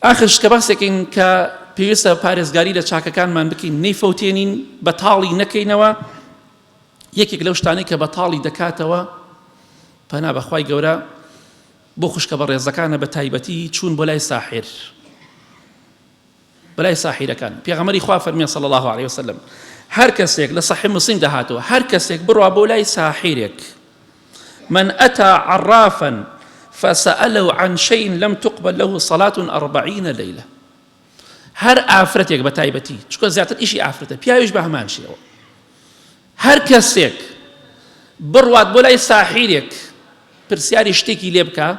ئاخرش کە باسێکین کە پێویستە پارێزگاری لە چاکەکانمان بکەین نەیفەوتێنین بەتاڵی نەکەینەوە. یەکێک لەو شتانەی کە بەتاڵی دەکاتەوە پەنا بەخوای گەورە بۆ خوشکە بە ڕێزەکانە بە تایبەتی چوون بۆ لای ساحر، بەلای ساحیرەکان. پێغەمبەری خوا فەرمیێ صلی الله عليه وسلم هەر کەسێک لە صحیح مسلم دەهاتەوە هەر کەسێک بڕوا بۆ لای ساحیرێک من أتى عرافا فسأله عن شيء لم تقبل له صلاة 40 ليلة. هەر ئافرەتێک بە تایبەتی چونکە زیاتر ئیشی ئافرەتە پیاویش بە هەمان شێوە، هەر کەسێک بڕوات بۆ لای ساحیرێک پرسیاری شتێکی لێ بکە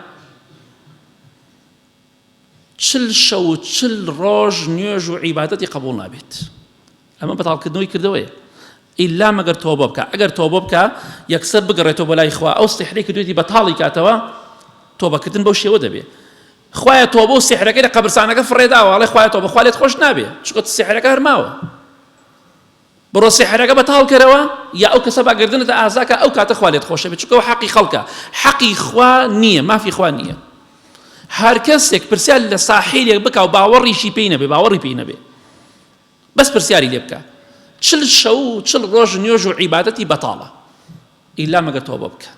40 شەو و 40 ڕۆژ نوێژ و عیبادەتی قبوڵ نابێت. ئەمە بەتاڵکردنەوەی کردەوەیە ئیلا مەگەر تۆبە بکە. ئەگەر تۆبە بکە یەکسەر بگەڕێتەوە بۆ لای خوا ئەو سیحری کردوێتی بەتاڵی کاتەوە تۆبەکردن بەو شێوە دەبێت. خوایە تۆبە و سیحرەکەی لە قەبرستانەکە فڕێداوە ئەڵێ خوایە تۆبە خوا لێت خۆش نابێت چونکە سیحرەکە هەرماوە. بڕۆ سیحرەکە بەتاڵ کەرەوە یا ئەو کەسە باگردنتە ئازاکە ئەو کاتە خوا لێت خۆشە بێت چونکە ئەو حەقی خەڵکە، حەقی خوا نییە، مافی خوا نییە. هەر کەسێک پرسیار لە ساحیرێک بکە و باوەڕیشی پێی نەبێ، باوەڕی پێی نەبێ، بەس پرسیاری لێ بکە 40 شەو و 40 ڕۆژ نوێژ و عیبادەتی بەتاڵە ئیلا مەگەر تۆبە بکە.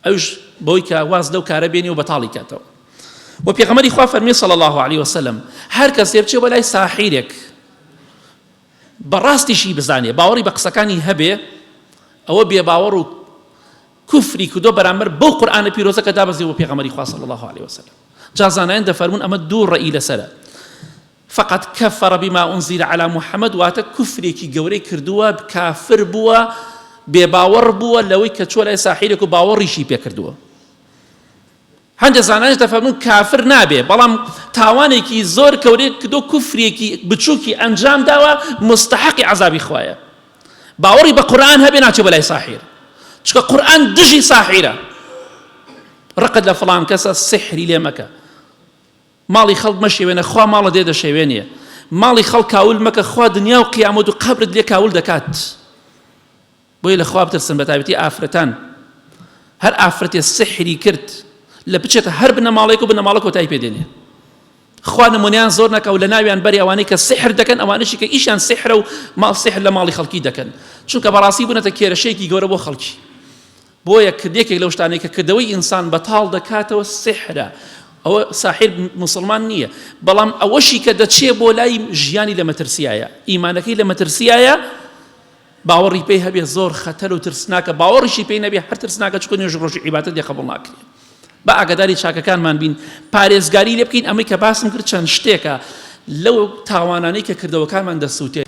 ئەوش بۆی کە واز لەو کارە بێنی و بەتاڵی کاتەوە. و پێغەمبەری خوا فەرمیێ صلی الله عليه وسلم هەر کەسێ بچێ بۆ لای ساحیرێک بەڕاستیشی بزانێ باوەڕی بە قسەکانی هەبێ ئەوە بێباوەڕ و کوفری کردۆ بەرامبەر بەو قورئانە پیرۆزە کە دابەزێ بۆ پێغەمبەری خوا صلی الله عليه وسلم. جا زانایان دەفەرمون ئەمە دوو ڕەئی لەسەرە. فقط كفر بما أنزل على محمد واتا كفرێکی گەورەی کردووە، کافر بووە، بێباوەڕ بووە لەوەی کە چووە لای ساحیرێک و باوەڕیشی پێ کردووە. هەندێک زانایان دەفەرمون کافر نابێ بەڵام تاوانێکی زۆر گەورەی کردو کوفرێکی بچووکی ئەنجام داوە مستحقی عەزابی خوایە. باوەڕی بە قورئان هەبێ ناچێ بە لای ساحیر چونکە قورئان دژی ساحیرە. ڕقت لە فڵان کەسە سحری لێ مەکە، ماڵی خەڵک مەشێوێنە خوا ماڵە دێ دەشێوێنێ، ماڵی خەڵک کاول مەکە خوا دنیا و قیامەت و قەبرت لێ کاول دەکات. بۆیە لە خوا بترسن بە تایبەتی ئافرەتان. هەر ئافرەتێ سحری کرد لە بچێتە هەر بنەماڵێک و بنەماڵە کۆتایی پێدێنێ. خوا نمونیان زۆر نەکە و لە ناویان بەری ئەوانەی کە سحر دەکەن ئەوانەشی کە ئیشیان سحرە و ماڵ سحر لە ماڵی خەڵکی دەکەن چونکە بەڕاستی بوونەتە کێرەشەیەکی گەورە بۆ خەڵکی. بۆیە کردێکێک لەو شتانەی کە کردەوەی ئینسان بەتاڵ دەکاتەوە سحرە. ئەوە ساحر مسلمان نییە بەڵام ئەوەشی کە دەچێ بۆ لای ژیانی لە مەترسیایە، ئیمانەکەی لە مەترسیایە، باوەڕی پێی هەبێ زۆر خەتەر و ترسناکە، باوەڕیشی پێی نەبێ هەر ترسناکە چونکە نوێژ ڕۆژی عیبادەت لێ قبوڵ ناکرێ. بە ئاگاداری چاکەکانمان بین، پارێزگاری لێ بکەین. ئەمەی کە باسم کرد چەند شتێکە لەو تاوانانەی کە کردەوەکانمان دەسووتێت.